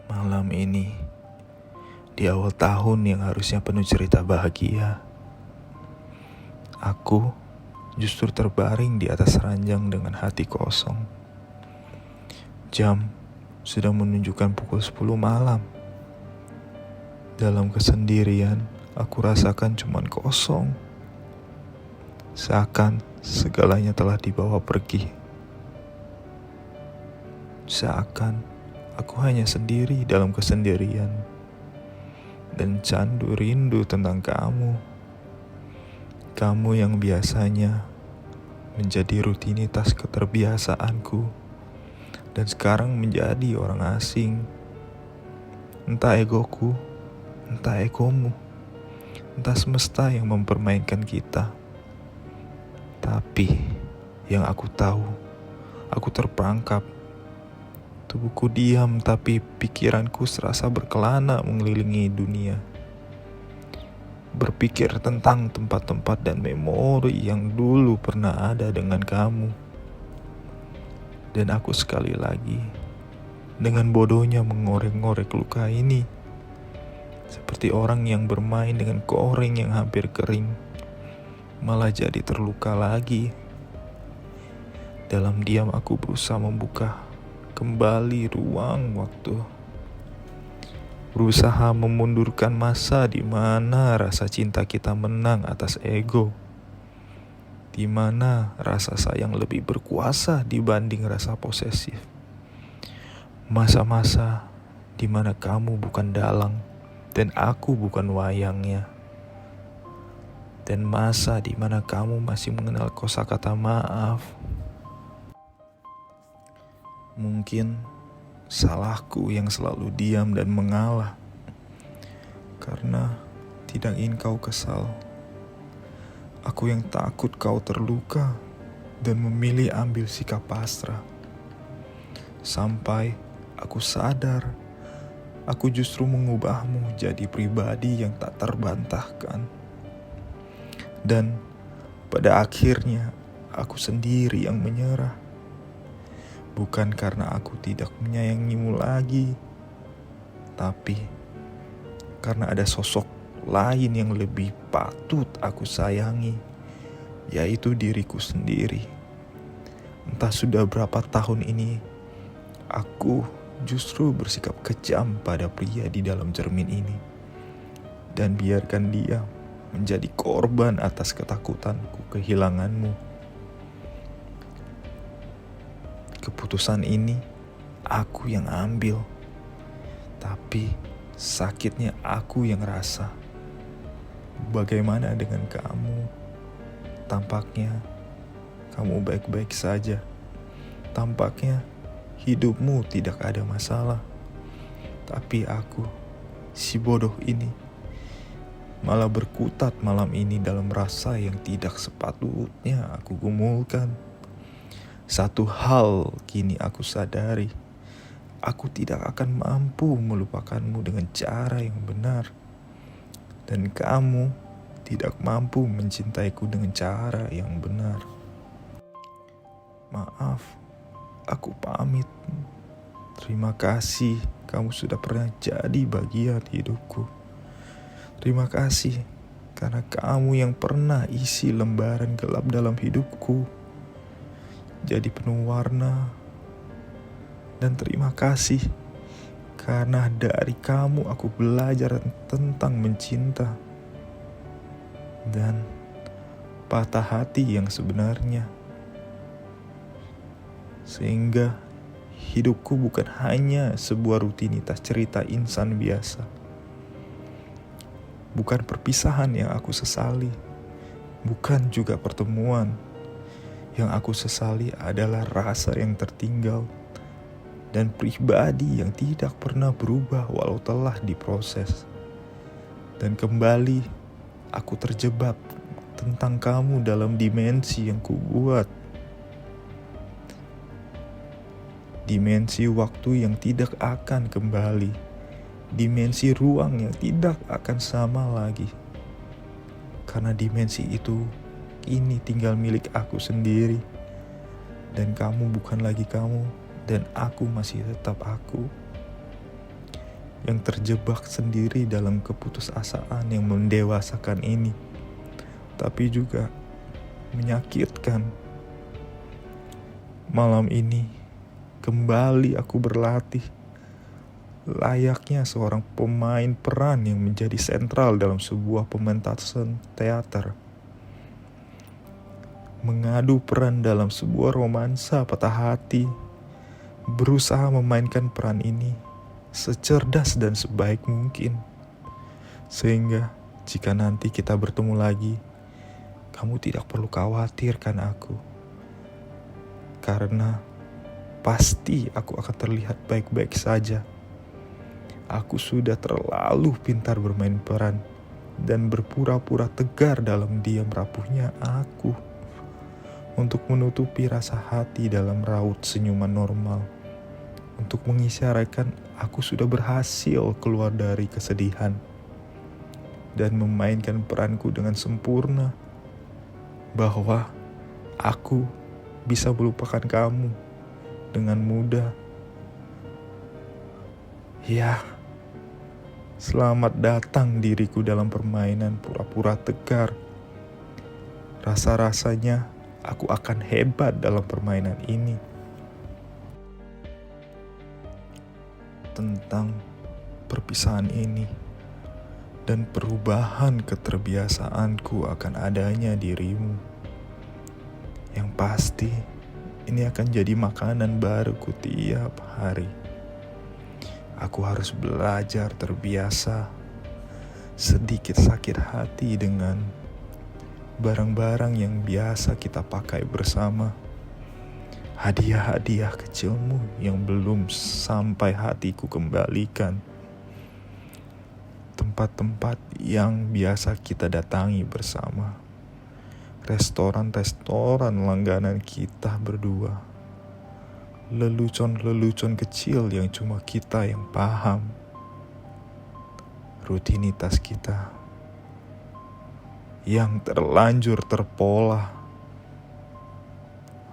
Malam ini, di awal tahun yang harusnya penuh cerita bahagia, aku justru terbaring di atas ranjang dengan hati kosong. Jam sudah menunjukkan pukul 10 malam. Dalam kesendirian, aku rasakan cuman kosong. Seakan segalanya telah dibawa pergi. Seakan aku hanya sendiri dalam kesendirian dan candu rindu tentang kamu. Kamu yang biasanya menjadi rutinitas keterbiasaanku dan sekarang menjadi orang asing. Entah egoku, entah egomu, entah semesta yang mempermainkan kita. Tapi yang aku tahu, aku terperangkap. Tubuhku diam tapi pikiranku serasa berkelana mengelilingi dunia. Berpikir tentang tempat-tempat dan memori yang dulu pernah ada dengan kamu. Dan aku sekali lagi dengan bodohnya mengorek-ngorek luka ini. Seperti orang yang bermain dengan koreng yang hampir kering, malah jadi terluka lagi. Dalam diam aku berusaha membuka kembali ruang waktu. Berusaha memundurkan masa di mana rasa cinta kita menang atas ego. Di mana rasa sayang lebih berkuasa dibanding rasa posesif. Masa-masa di mana kamu bukan dalang dan aku bukan wayangnya. Dan masa di mana kamu masih mengenal kosakata maaf. Mungkin salahku yang selalu diam dan mengalah karena tidak ingin kau kesal. Aku yang takut kau terluka dan memilih ambil sikap pasrah. Sampai aku sadar, aku justru mengubahmu jadi pribadi yang tak terbantahkan. Dan pada akhirnya aku sendiri yang menyerah. Bukan karena aku tidak menyayangimu lagi, tapi karena ada sosok lain yang lebih patut aku sayangi, yaitu diriku sendiri. Entah sudah berapa tahun ini, aku justru bersikap kejam pada pria di dalam cermin ini. Dan biarkan dia menjadi korban atas ketakutanku kehilanganmu. Keputusan ini aku yang ambil, tapi sakitnya aku yang rasa. Bagaimana dengan kamu? Tampaknya kamu baik-baik saja. Tampaknya hidupmu tidak ada masalah. Tapi aku, si bodoh ini, malah berkutat malam ini dalam rasa yang tidak sepatutnya aku gumulkan. Satu hal kini aku sadari, aku tidak akan mampu melupakanmu dengan cara yang benar. Dan kamu tidak mampu mencintaiku dengan cara yang benar. Maaf, aku pamit. Terima kasih kamu sudah pernah jadi bagian hidupku. Terima kasih karena kamu yang pernah isi lembaran gelap dalam hidupku jadi penuh warna. Dan terima kasih karena dari kamu aku belajar tentang mencinta dan patah hati yang sebenarnya. Sehingga hidupku bukan hanya sebuah rutinitas cerita insan biasa. Bukan perpisahan yang aku sesali, bukan juga pertemuan. Yang aku sesali adalah rasa yang tertinggal dan pribadi yang tidak pernah berubah walau telah diproses. Dan kembali aku terjebak tentang kamu dalam dimensi yang kubuat. Dimensi waktu yang tidak akan kembali. Dimensi ruang yang tidak akan sama lagi. Karena dimensi itu ini tinggal milik aku sendiri. Dan kamu bukan lagi kamu, dan aku masih tetap aku. yang terjebak sendiri dalam keputusasaan yang mendewasakan ini, tapi juga menyakitkan. Malam ini kembali aku berlatih layaknya seorang pemain peran yang menjadi sentral dalam sebuah pementasan teater. Mengadu peran dalam sebuah romansa patah hati, berusaha memainkan peran ini secerdas dan sebaik mungkin. Sehingga jika nanti kita bertemu lagi, kamu tidak perlu khawatirkan aku. Karena pasti aku akan terlihat baik-baik saja. Aku sudah terlalu pintar bermain peran dan berpura-pura tegar dalam diam rapuhnya aku, untuk menutupi rasa hati dalam raut senyuman normal, untuk mengisyaratkan aku sudah berhasil keluar dari kesedihan dan memainkan peranku dengan sempurna, bahwa aku bisa melupakan kamu dengan mudah. Ya, selamat datang diriku dalam permainan pura-pura tegar. Rasa-rasanya aku akan hebat dalam permainan ini. Tentang perpisahan ini dan perubahan keterbiasaanku akan adanya dirimu. Yang pasti, ini akan jadi makanan baruku tiap hari. Aku harus belajar terbiasa sedikit sakit hati dengan barang-barang yang biasa kita pakai bersama. Hadiah-hadiah kecilmu yang belum sampai hatiku kembalikan. Tempat-tempat yang biasa kita datangi bersama. Restoran-restoran langganan kita berdua. Lelucon-lelucon kecil yang cuma kita yang paham. Rutinitas kita yang terlanjur terpola.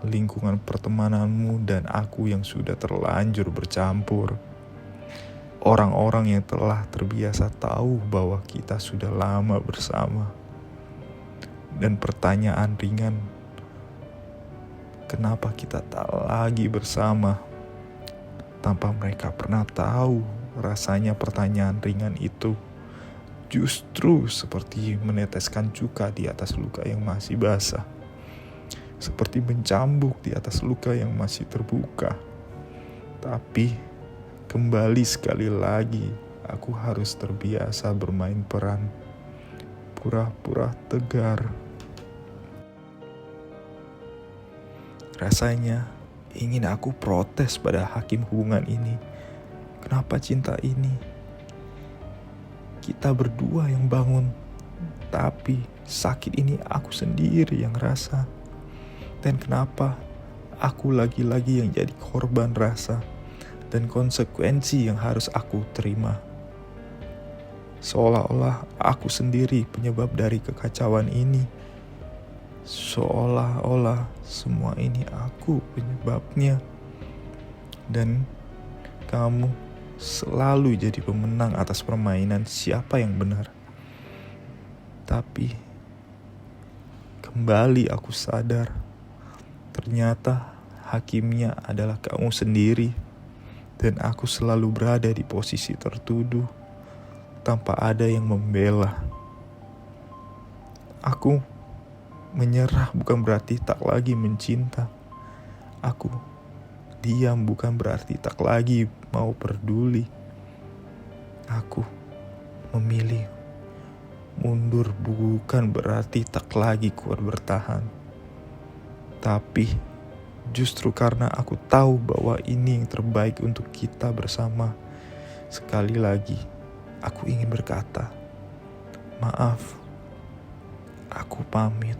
Lingkungan pertemananmu dan aku yang sudah terlanjur bercampur. Orang-orang yang telah terbiasa tahu bahwa kita sudah lama bersama. Dan pertanyaan ringan, kenapa kita tak lagi bersama? Tanpa mereka pernah tahu rasanya pertanyaan ringan itu justru seperti meneteskan cuka di atas luka yang masih basah. Seperti mencambuk di atas luka yang masih terbuka. Tapi kembali sekali lagi, aku harus terbiasa bermain peran pura-pura tegar. Rasanya ingin aku protes pada hakim hubungan ini. Kenapa cinta ini kita berdua yang bangun, tapi sakit ini aku sendiri yang rasa. Dan kenapa aku lagi-lagi yang jadi korban rasa dan konsekuensi yang harus aku terima. Seolah-olah aku sendiri penyebab dari kekacauan ini. Seolah-olah semua ini aku penyebabnya. Dan kamu selalu jadi pemenang atas permainan siapa yang benar. Tapi kembali aku sadar, ternyata hakimnya adalah kamu sendiri. Dan aku selalu berada di posisi tertuduh tanpa ada yang membela. Aku menyerah bukan berarti tak lagi mencinta. Aku diam bukan berarti tak lagi mau peduli. Aku memilih mundur bukan berarti tak lagi kuat bertahan. Tapi justru karena aku tahu bahwa ini yang terbaik untuk kita bersama. Sekali lagi, aku ingin berkata, maaf, aku pamit.